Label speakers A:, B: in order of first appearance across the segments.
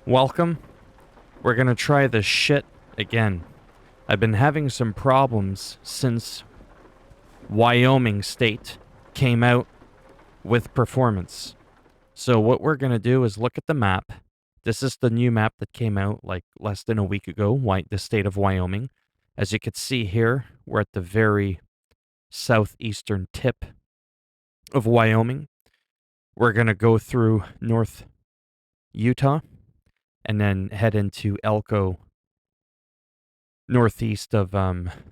A: Welcome. We're gonna try this shit again. I've been having some problems since Wyoming State came out with performance. So what we're gonna do is look at the map. This is the new map that came out like less than a week ago, the state of Wyoming. As you can see here, we're at the very southeastern tip of Wyoming. We're gonna go through North Utah and then head into Elko, northeast of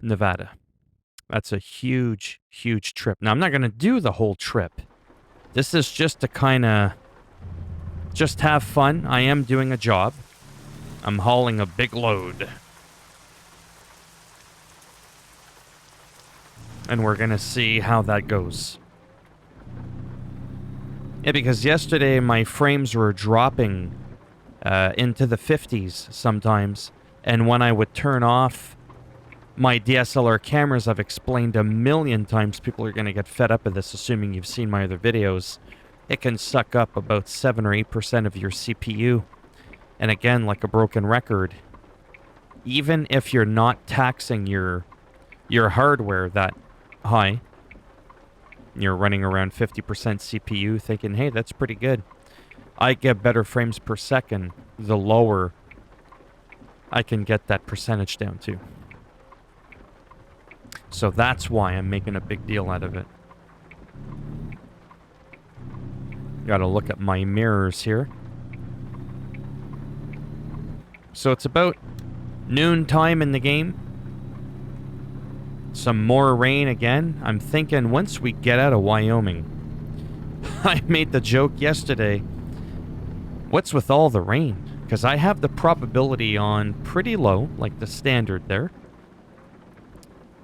A: Nevada. That's a huge, huge trip. Now, I'm not going to do the whole trip. This is just to kind of just have fun. I am doing a job. I'm hauling a big load. And we're going to see how that goes. Yeah, because yesterday my frames were dropping into the 50s sometimes. And when I would turn off my DSLR cameras, I've explained a million times, people are going to get fed up with this, assuming you've seen my other videos. It can suck up about 7 or 8% of your CPU. And again, like a broken record, even if you're not taxing your hardware that high, you're running around 50% CPU thinking, hey, that's pretty good. I get better frames per second the lower I can get that percentage down to. So that's why I'm making a big deal out of it. Gotta look at my mirrors here. So it's about noon time in the game. Some more rain again. I'm thinking once we get out of Wyoming, I made the joke yesterday, what's with all the rain? Because I have the probability on pretty low, like the standard there.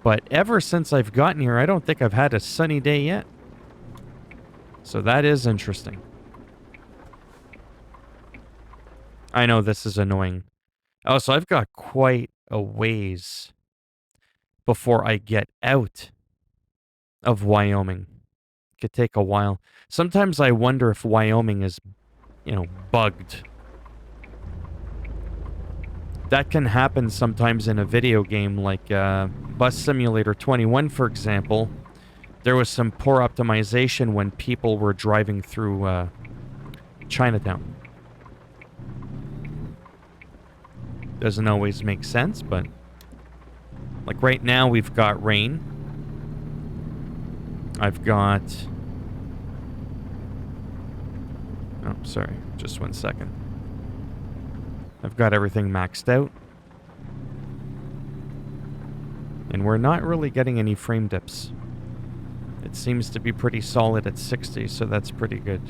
A: But ever since I've gotten here, I don't think I've had a sunny day yet. So that is interesting. I know this is annoying. Oh, so I've got quite a ways before I get out of Wyoming. It could take a while. Sometimes I wonder if Wyoming is, bugged. That can happen sometimes in a video game like Bus Simulator 21, for example. There was some poor optimization when people were driving through Chinatown. Doesn't always make sense, but like right now we've got rain. I've got... Oh, sorry. Just 1 second. I've got everything maxed out. And we're not really getting any frame dips. It seems to be pretty solid at 60, so that's pretty good.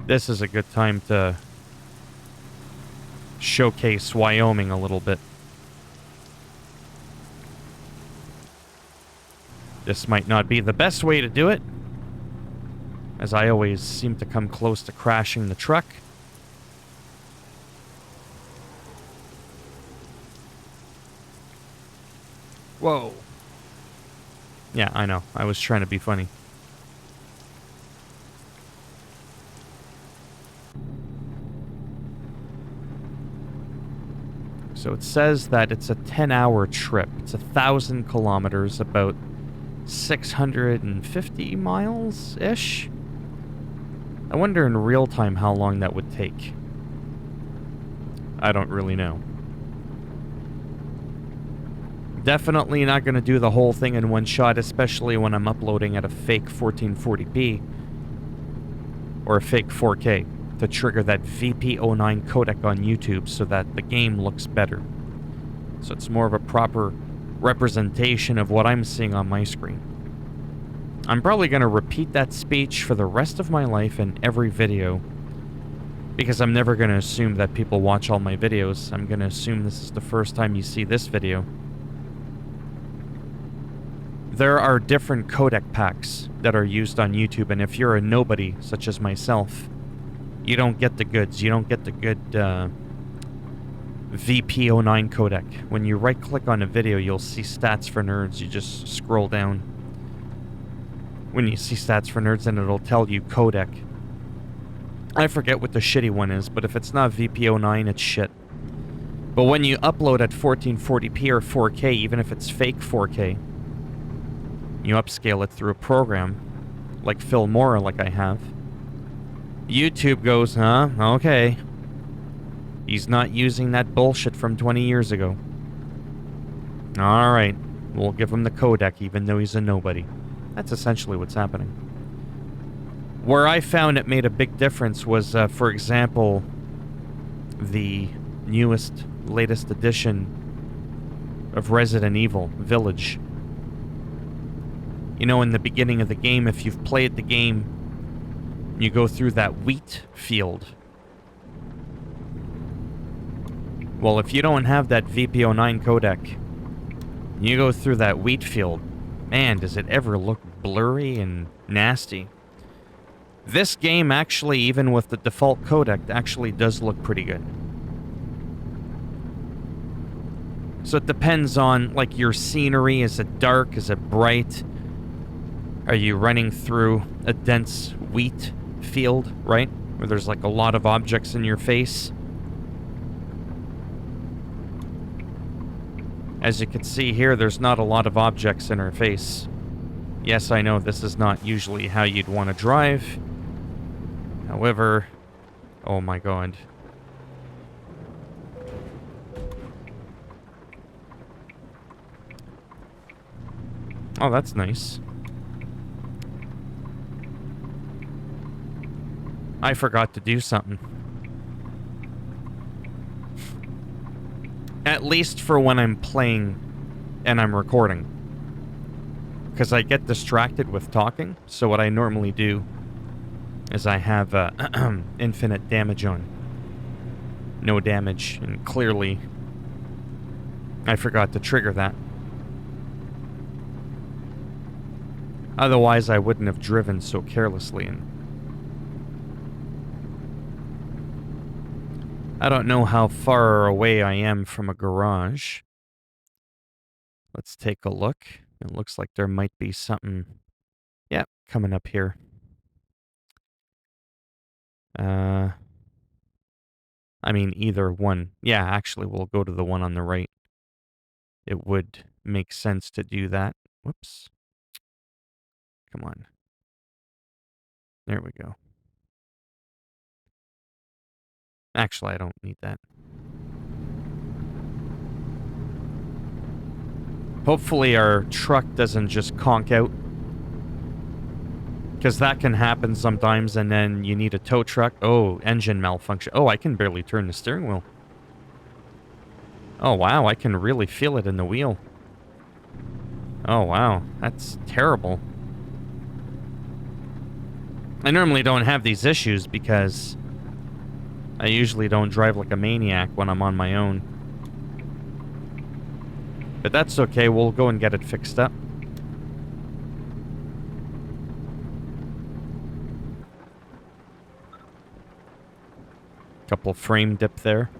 A: This is a good time to showcase Wyoming a little bit. This might not be the best way to do it, as I always seem to come close to crashing the truck. Whoa. Yeah, I know. I was trying to be funny. So it says that it's a 10-hour trip. It's 1,000 kilometers, about 650 miles-ish? I wonder in real time how long that would take. I don't really know. Definitely not going to do the whole thing in one shot, especially when I'm uploading at a fake 1440p or a fake 4K to trigger that VP09 codec on YouTube so that the game looks better. So it's more of a proper representation of what I'm seeing on my screen. I'm probably going to repeat that speech for the rest of my life in every video, because I'm never going to assume that people watch all my videos. I'm going to assume this is the first time you see this video. There are different codec packs that are used on YouTube, and if you're a nobody, such as myself, you don't get the goods. You don't get the good VP09 codec. When you right-click on a video, you'll see stats for nerds. You just scroll down. when you see stats for nerds, and it'll tell you codec. I forget what the shitty one is, but if it's not VP09, it's shit. But when you upload at 1440p or 4K, even if it's fake 4K, you upscale it through a program, like Philminator, like I have, YouTube goes, huh? Okay. He's not using that bullshit from 20 years ago. Alright. We'll give him the codec, even though he's a nobody. That's essentially what's happening. Where I found it made a big difference was, for example, the newest, latest edition of Resident Evil Village. You know, in the beginning of the game, if you've played the game, you go through that wheat field. Well, if you don't have that VP09 codec, you go through that wheat field, man, does it ever look blurry and nasty. This game actually, even with the default codec, actually does look pretty good. So it depends on, like, your scenery. Is it dark? Is it bright? Are you running through a dense wheat field, right? Where there's, like, a lot of objects in your face? As you can see here, there's not a lot of objects in her face. Yes, I know this is not usually how you'd want to drive. However... Oh my god. Oh, that's nice. I forgot to do something. At least for when I'm playing and I'm recording. Because I get distracted with talking, so what I normally do is I have infinite damage on. No damage, and clearly I forgot to trigger that. Otherwise I wouldn't have driven so carelessly. And I don't know how far away I am from a garage. Let's take a look. It looks like there might be something, yeah, coming up here. I mean, either one. Yeah, actually, we'll go to the one on the right. It would make sense to do that. Whoops. Come on. There we go. Actually, I don't need that. Hopefully our truck doesn't just conk out. Because that can happen sometimes, and then you need a tow truck. Oh, engine malfunction. Oh, I can barely turn the steering wheel. Oh, wow, I can really feel it in the wheel. Oh, wow, that's terrible. I normally don't have these issues because I usually don't drive like a maniac when I'm on my own. But that's okay, we'll go and get it fixed up. Couple frame dip there.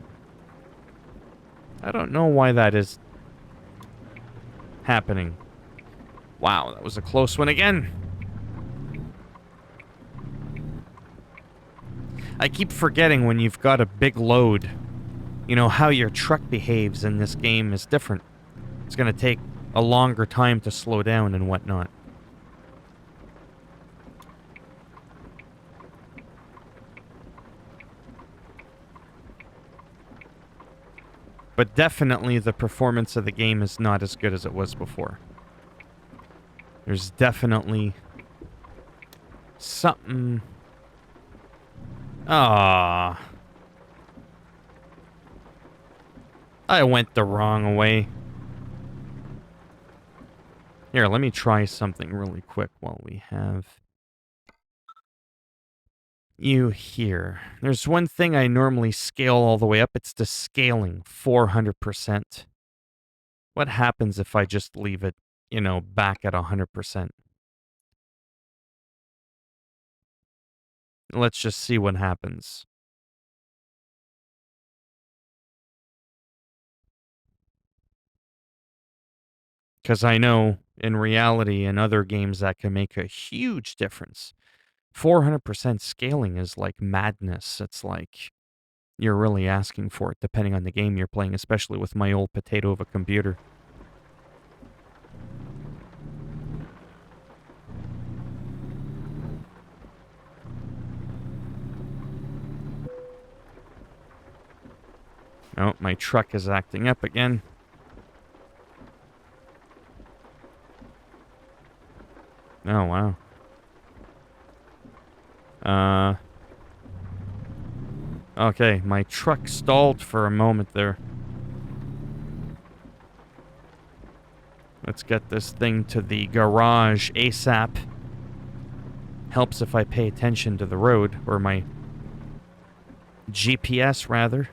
A: I don't know why that is happening. Wow, that was a close one again. I keep forgetting when you've got a big load, you know, how your truck behaves in this game is different. It's going to take a longer time to slow down and whatnot. But definitely the performance of the game is not as good as it was before. There's definitely something... Ah, I went the wrong way. Here, let me try something really quick while we have you here. There's one thing I normally scale all the way up. It's the scaling, 400%. What happens if I just leave it, you know, back at 100%? Let's just see what happens. Because I know in reality, in other games, that can make a huge difference. 400% scaling is like madness. It's like you're really asking for it, depending on the game you're playing, especially with my old potato of a computer. Oh, my truck is acting up again. Oh, wow. Okay, my truck stalled for a moment there. Let's get this thing to the garage ASAP. Helps if I pay attention to the road, or my GPS, rather.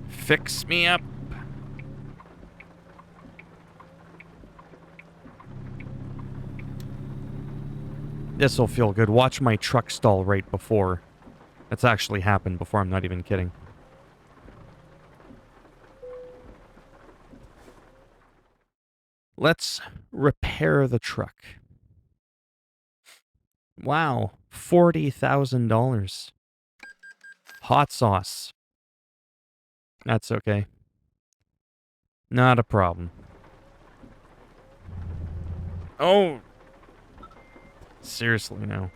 A: Fix me up. This'll feel good. Watch my truck stall right before. That's actually happened before, I'm not even kidding. Let's repair the truck. Wow, $40,000. Hot sauce. That's okay. Not a problem. Oh! Seriously, no.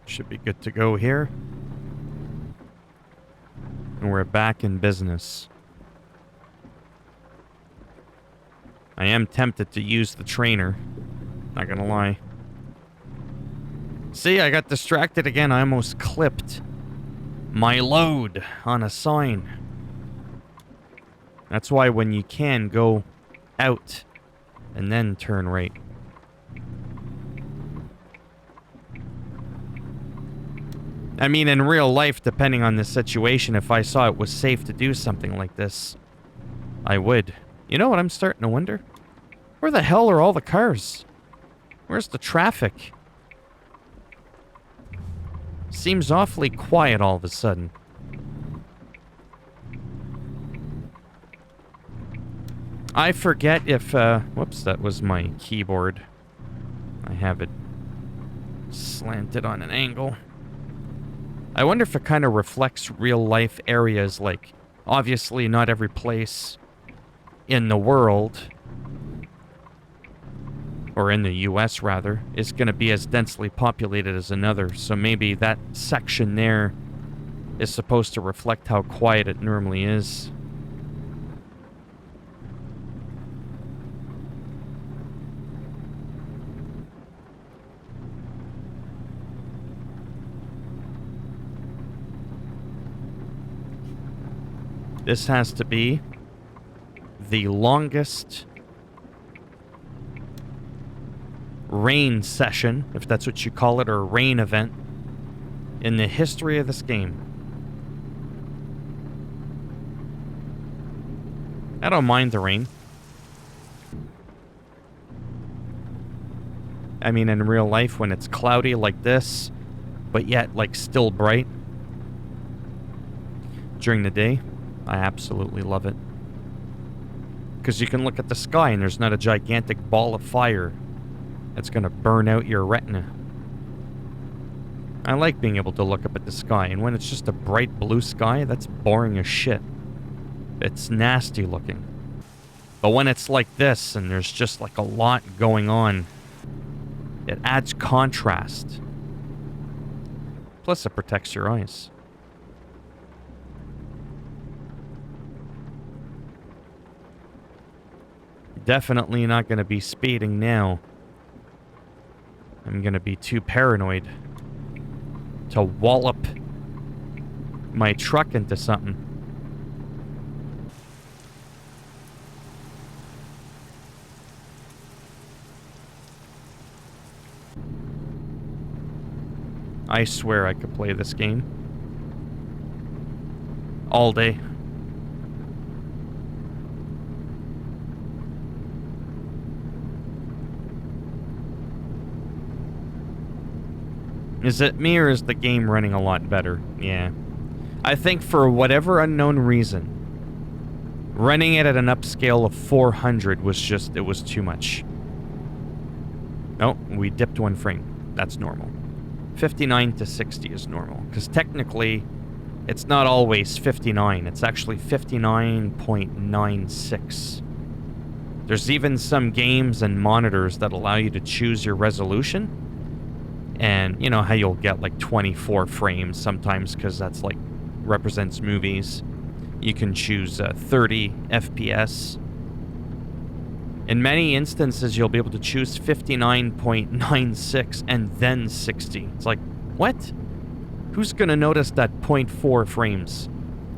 A: Should be good to go here. And we're back in business. I am tempted to use the trainer. Not gonna lie. See, I got distracted again. I almost clipped my load on a sign. That's why when you can, go out and then turn right. I mean, in real life, depending on the situation, if I saw it was safe to do something like this, I would. You know what I'm starting to wonder? Where the hell are all the cars? Where's the traffic? Seems awfully quiet all of a sudden. I forget if, whoops, that was my keyboard. I have it slanted on an angle. I wonder if it kind of reflects real life areas, like, obviously not every place in the world, or in the US rather, is going to be as densely populated as another, so maybe that section there is supposed to reflect how quiet it normally is. This has to be the longest rain session, if that's what you call it, or rain event, in the history of this game. I don't mind the rain. I mean, in real life, when it's cloudy like this, but yet, like, still bright during the day, I absolutely love it. Because you can look at the sky and there's not a gigantic ball of fire that's going to burn out your retina. I like being able to look up at the sky, and when it's just a bright blue sky, that's boring as shit. It's nasty looking. But when it's like this and there's just like a lot going on, it adds contrast. Plus it protects your eyes. Definitely not going to be speeding now. I'm going to be too paranoid to wallop my truck into something. I swear I could play this game all day. Is it me or is the game running a lot better? Yeah. I think for whatever unknown reason, running it at an upscale of 400 was just, it was too much. Oh, we dipped 1 frame. That's normal. 59 to 60 is normal, because technically, it's not always 59. It's actually 59.96. There's even some games and monitors that allow you to choose your resolution. And you know how you'll get like 24 frames sometimes because that's like represents movies. You can choose 30 FPS. In many instances, you'll be able to choose 59.96 and then 60. It's like, what? Who's gonna notice that 0.4 frames?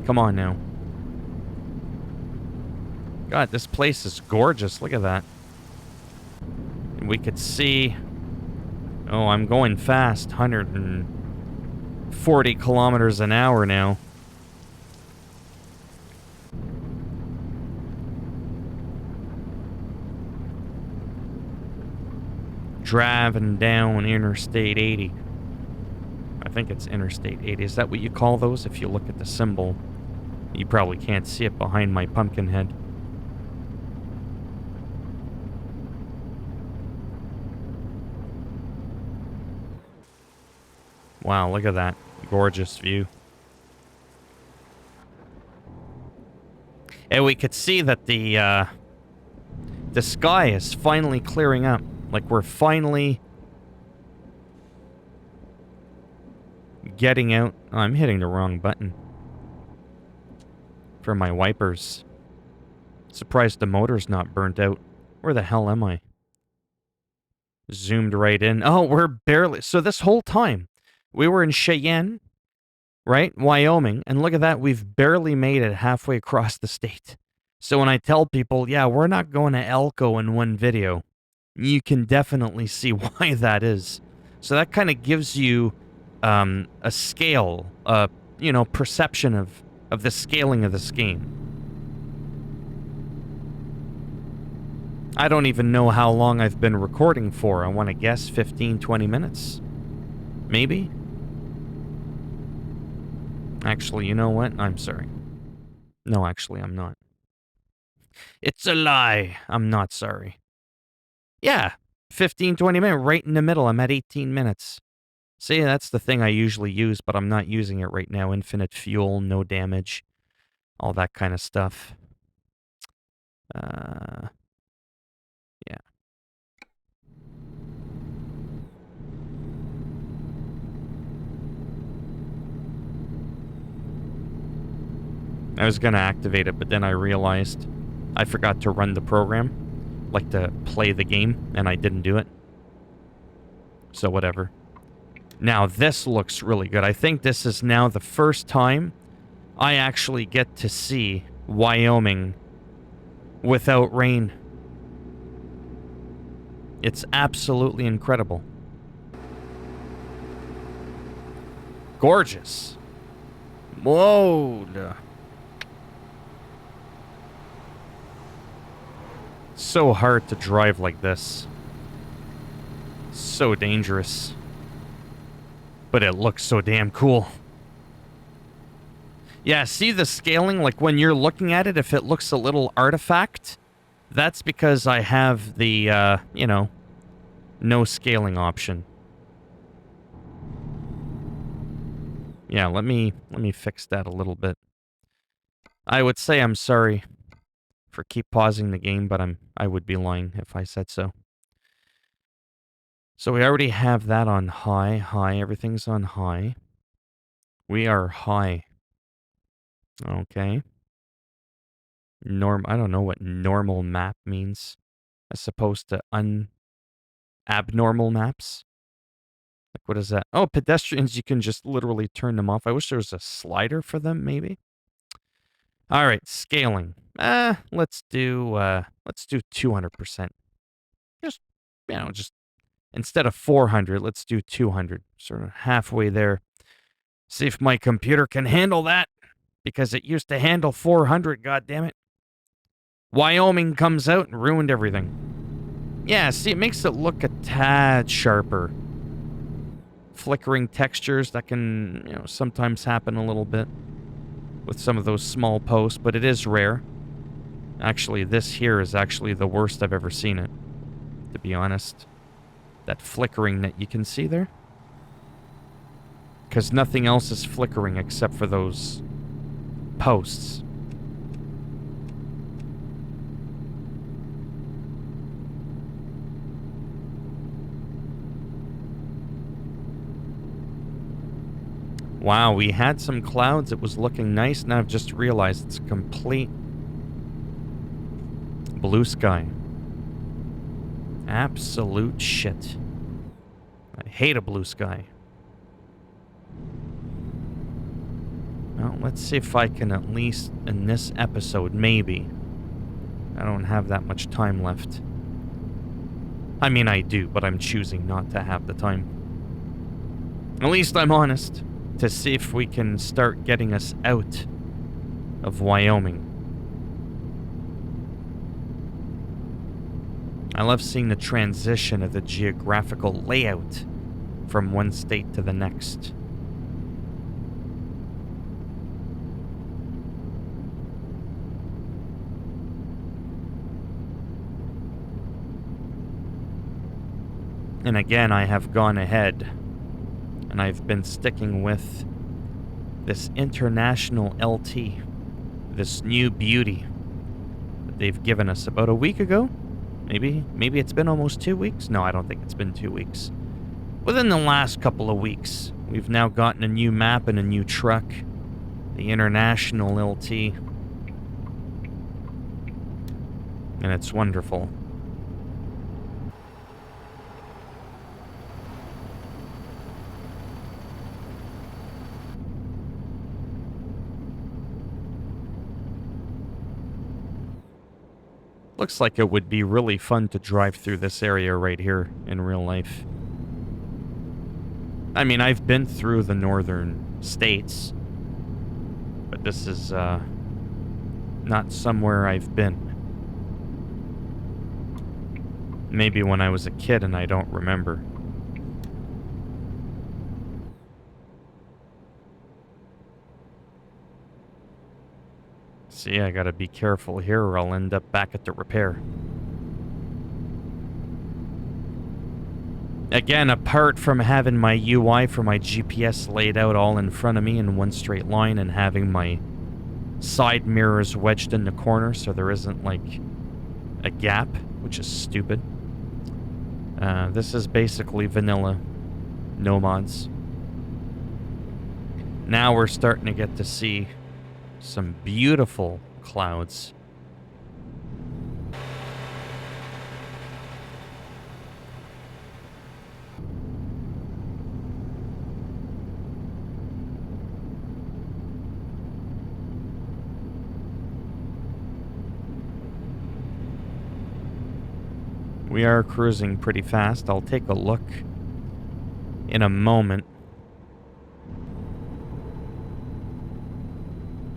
A: Come on now. God, this place is gorgeous. Look at that. And we could see... Oh, I'm going fast. 140 kilometers an hour now. Driving down Interstate 80. I think it's Interstate 80. Is that what you call those? If you look at the symbol. You probably can't see it behind my pumpkin head. Wow, look at that. Gorgeous view. And we could see that the sky is finally clearing up. Like, we're finally getting out. Oh, I'm hitting the wrong button for my wipers. Surprised the motor's not burnt out. Where the hell am I? Zoomed right in. Oh, we're barely... So this whole time, we were in Cheyenne, right? Wyoming. And look at that. We've barely made it halfway across the state. So when I tell people, yeah, we're not going to Elko in one video, you can definitely see why that is. So that kind of gives you a scale, you know, perception of the scaling of this game. I don't even know how long I've been recording for. I want to guess 15, 20 minutes. Maybe? Actually, you know what? I'm sorry. No, actually, I'm not. It's a lie. I'm not sorry. Yeah, 15, 20 minutes, right in the middle. I'm at 18 minutes. See, that's the thing I usually use, but I'm not using it right now. Infinite fuel, no damage, all that kind of stuff. Yeah. I was gonna activate it, but then I realized I forgot to run the program, like to play the game, and I didn't do it. So whatever. Now this looks really good. I think this is now the first time I actually get to see Wyoming without rain. It's absolutely incredible. Gorgeous. Whoa. So hard to drive like this. So dangerous. But it looks so damn cool. Yeah, see the scaling? Like when you're looking at it, if it looks a little artifact, that's because I have the, you know, no scaling option. Yeah, let me fix that a little bit. I would say I'm sorry for keep pausing the game, but I would be lying if I said so. So we already have that on high, everything's on high. We are high. Okay. I don't know what normal map means. As opposed to abnormal maps. Like, what is that? Oh, pedestrians, you can just literally turn them off. I wish there was a slider for them, maybe. All right, scaling. Let's do 200%. Just, you know, just Instead of 400, let's do 200. Sort of halfway there. See if my computer can handle that. Because it used to handle 400, goddammit. Wyoming comes out and ruined everything. Yeah, see, it makes it look a tad sharper. Flickering textures, that can, sometimes happen a little bit with some of those small posts, but it is rare. Actually, this here is actually the worst I've ever seen it, to be honest. That flickering that you can see there. Because nothing else is flickering except for those posts. Wow, we had some clouds. It was looking nice. Now I've just realized it's complete blue sky. Absolute shit. I hate a blue sky. Well, let's see if I can at least, in this episode, maybe. I don't have that much time left. I mean, I do, but I'm choosing not to have the time. At least I'm honest. To see if we can start getting us out of Wyoming. I love seeing the transition of the geographical layout from one state to the next. And again, I have gone ahead and I've been sticking with this international LT, this new beauty that they've given us about a week ago. Maybe it's been almost 2 weeks. No, I don't think it's been 2 weeks. Within the last couple of weeks, we've now gotten a new map and a new truck, the international LT, and it's wonderful. Looks like it would be really fun to drive through this area right here in real life. I mean, I've been through the northern states, but this is not somewhere I've been. Maybe when I was a kid and I don't remember. See, I gotta be careful here or I'll end up back at the repair. Again, apart from having my UI for my GPS laid out all in front of me in one straight line and having my side mirrors wedged in the corner so there isn't, like, a gap, which is stupid. This is basically vanilla. No mods. Now we're starting to get to see some beautiful clouds. We are cruising pretty fast. I'll take a look in a moment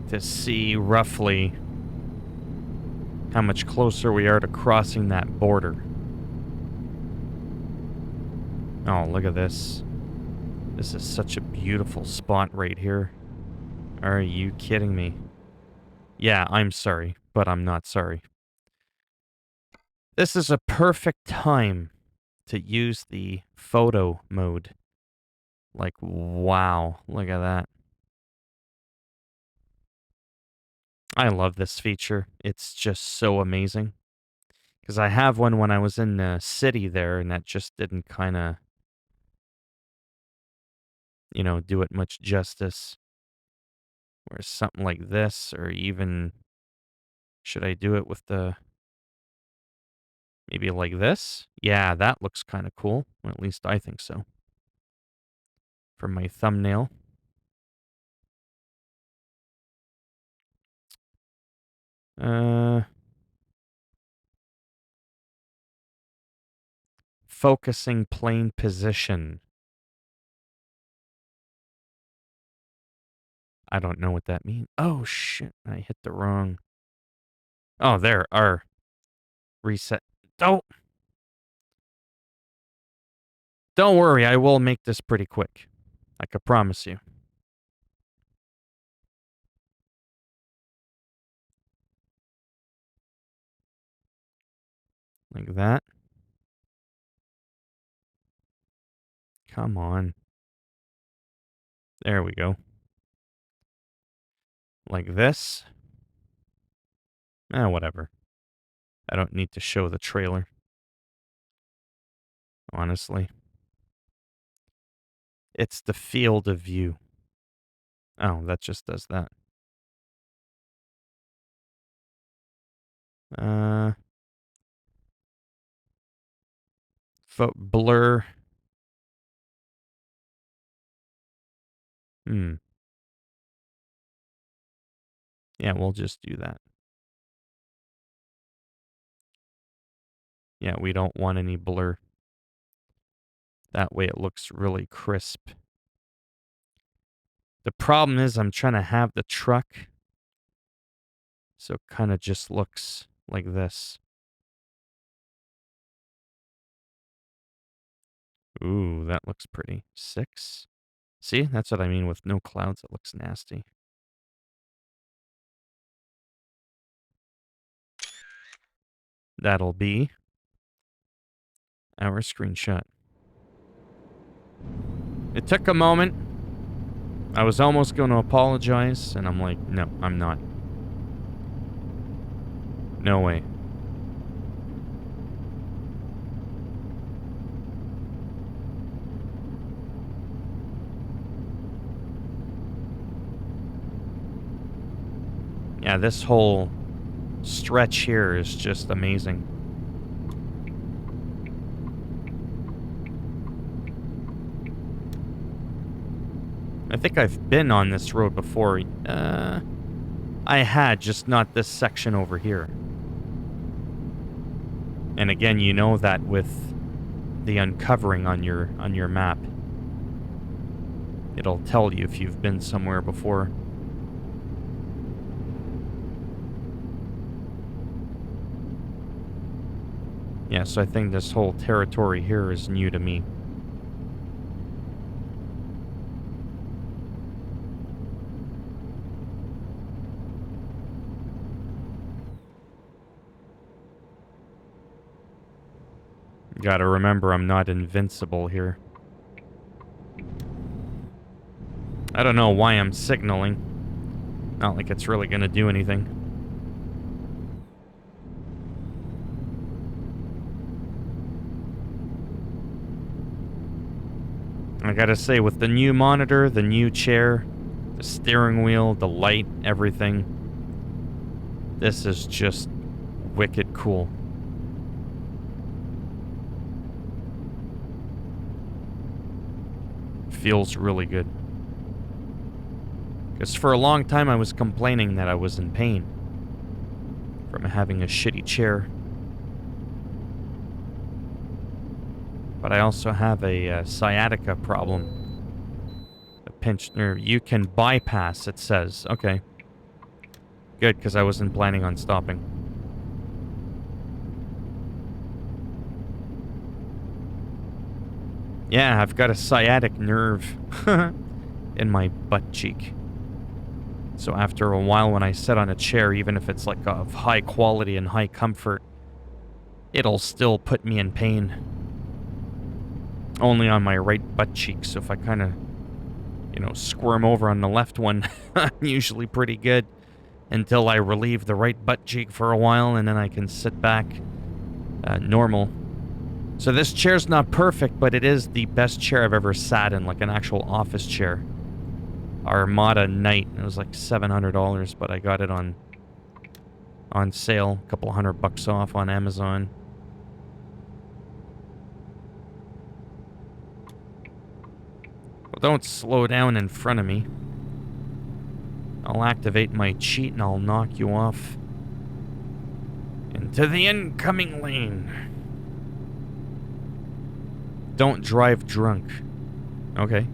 A: to see roughly how much closer we are to crossing that border. Oh, look at this. This is such a beautiful spot right here. Are you kidding me? Yeah, I'm sorry, but I'm not sorry. This is a perfect time to use the photo mode. Like, wow, look at that. I love this feature. It's just so amazing. Because I have one when I was in the city there, and that just didn't kind of, do it much justice. Whereas something like this, or even, should I do it with the, maybe like this? Yeah, that looks kind of cool. Well, at least I think so. For my thumbnail. Focusing plane position. I don't know what that means. Oh, shit. I hit the wrong. Oh, there. R. Reset. Don't worry. I will make this pretty quick. I can promise you. Like that. Come on. There we go. Like this. Whatever. I don't need to show the trailer. Honestly. It's the field of view. Oh, that just does that. Blur. Yeah, we'll just do that. Yeah, we don't want any blur. That way it looks really crisp. The problem is I'm trying to have the truck, so it kind of just looks like this. Ooh, that looks pretty. 6. See, that's what I mean with no clouds. It looks nasty. That'll be our screenshot. It took a moment. I was almost going to apologize, and I'm like, no, I'm not. No way. Yeah, this whole stretch here is just amazing. I think I've been on this road before. I had, just not this section over here. And again, you know that with the uncovering on your map. It'll tell you if you've been somewhere before. Yeah, so I think this whole territory here is new to me. Gotta remember, I'm not invincible here. I don't know why I'm signaling. Not like it's really gonna do anything. I gotta say, with the new monitor, the new chair, the steering wheel, the light, everything, this is just wicked cool. Feels really good. Because for a long time I was complaining that I was in pain from having a shitty chair. But I also have a sciatica problem. A pinched nerve. You can bypass, it says. Okay. Good, because I wasn't planning on stopping. Yeah, I've got a sciatic nerve in my butt cheek. So after a while when I sit on a chair, even if it's like of high quality and high comfort, it'll still put me in pain. Only on my right butt cheek, so if I kind of, squirm over on the left one, I'm usually pretty good until I relieve the right butt cheek for a while, and then I can sit back normal. So this chair's not perfect, but it is the best chair I've ever sat in, like an actual office chair. Armada Knight. It was like $700, but I got it on sale, a couple $100 off on Amazon. Well, don't slow down in front of me. I'll activate my cheat and I'll knock you off into the incoming lane. Don't drive drunk. Okay.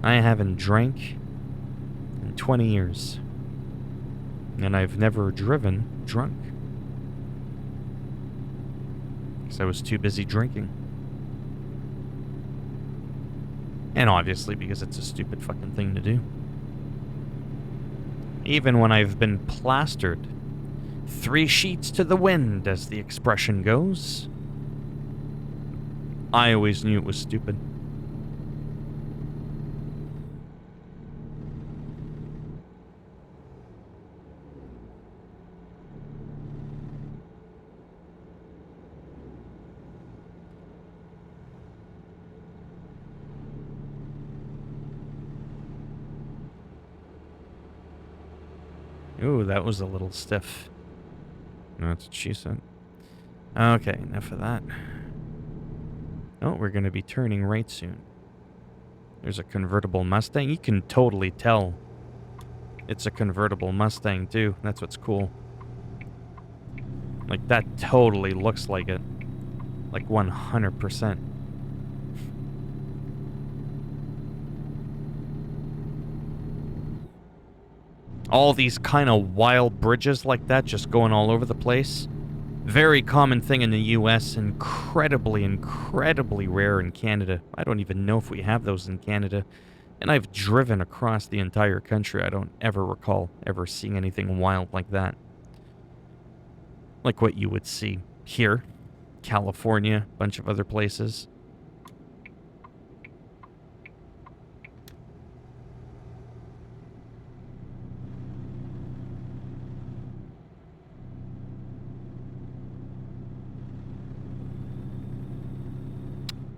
A: I haven't drank in 20 years. And I've never driven drunk. Because I was too busy drinking. And obviously because it's a stupid fucking thing to do. Even when I've been plastered 3 sheets to the wind, as the expression goes, I always knew it was stupid. Ooh, that was a little stiff. That's what she said. Okay, enough of that. Oh, we're going to be turning right soon. There's a convertible Mustang. You can totally tell it's a convertible Mustang, too. That's what's cool. Like, that totally looks like it. Like, 100%. All these kind of wild bridges like that just going all over the place. Very common thing in the US, incredibly, incredibly rare in Canada. I don't even know if we have those in Canada. And I've driven across the entire country. I don't ever recall ever seeing anything wild like that. Like what you would see here, California, a bunch of other places.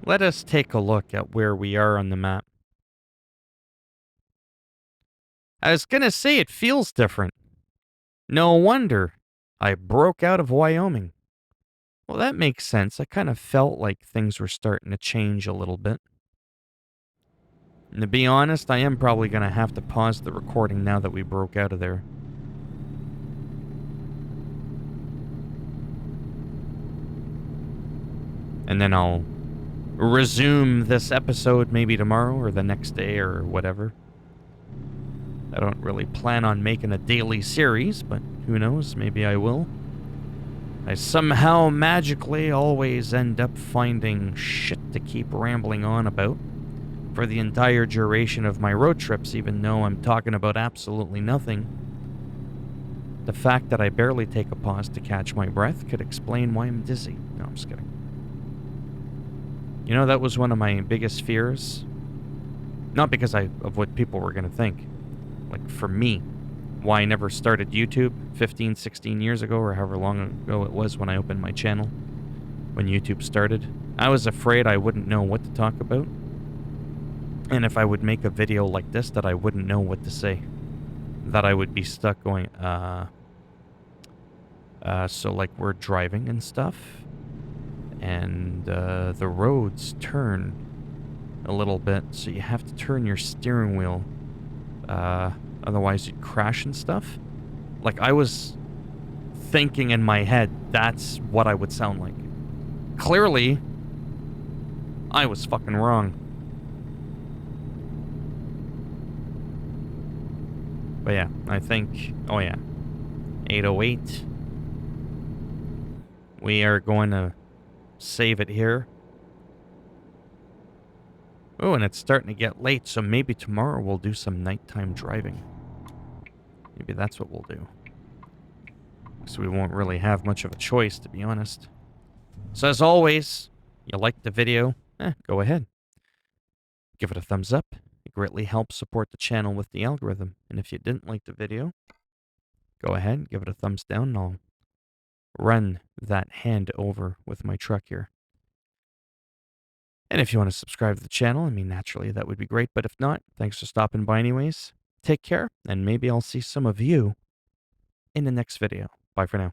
A: Let us take a look at where we are on the map. I was gonna say it feels different. No wonder I broke out of Wyoming. Well, that makes sense. I kind of felt like things were starting to change a little bit. And to be honest, I am probably gonna have to pause the recording now that we broke out of there. And then I'll resume this episode maybe tomorrow or the next day or whatever. I don't really plan on making a daily series, but who knows, maybe I will. I somehow magically always end up finding shit to keep rambling on about for the entire duration of my road trips, even though I'm talking about absolutely nothing. The fact that I barely take a pause to catch my breath could explain why I'm dizzy. No, I'm just kidding. You know, that was one of my biggest fears. Not because of what people were going to think. Like, for me, why I never started YouTube 15, 16 years ago, or however long ago it was when I opened my channel, when YouTube started. I was afraid I wouldn't know what to talk about. And if I would make a video like this, that I wouldn't know what to say. That I would be stuck going, so like we're driving and stuff. And the roads turn a little bit, so you have to turn your steering wheel. Otherwise you'd crash and stuff. Like, I was thinking in my head that's what I would sound like. Clearly, I was fucking wrong. But yeah, I think, oh yeah, 808. We are going to save it here. Oh, and it's starting to get late, so maybe tomorrow we'll do some nighttime driving. Maybe that's what we'll do. So we won't really have much of a choice, to be honest. So as always, you liked the video, go ahead. Give it a thumbs up. It greatly helps support the channel with the algorithm. And if you didn't like the video, go ahead, give it a thumbs down, and I'll run that hand over with my truck here. And if you want to subscribe to the channel, I mean, naturally, that would be great. But if not, thanks for stopping by anyways. Take care, and maybe I'll see some of you in the next video. Bye for now.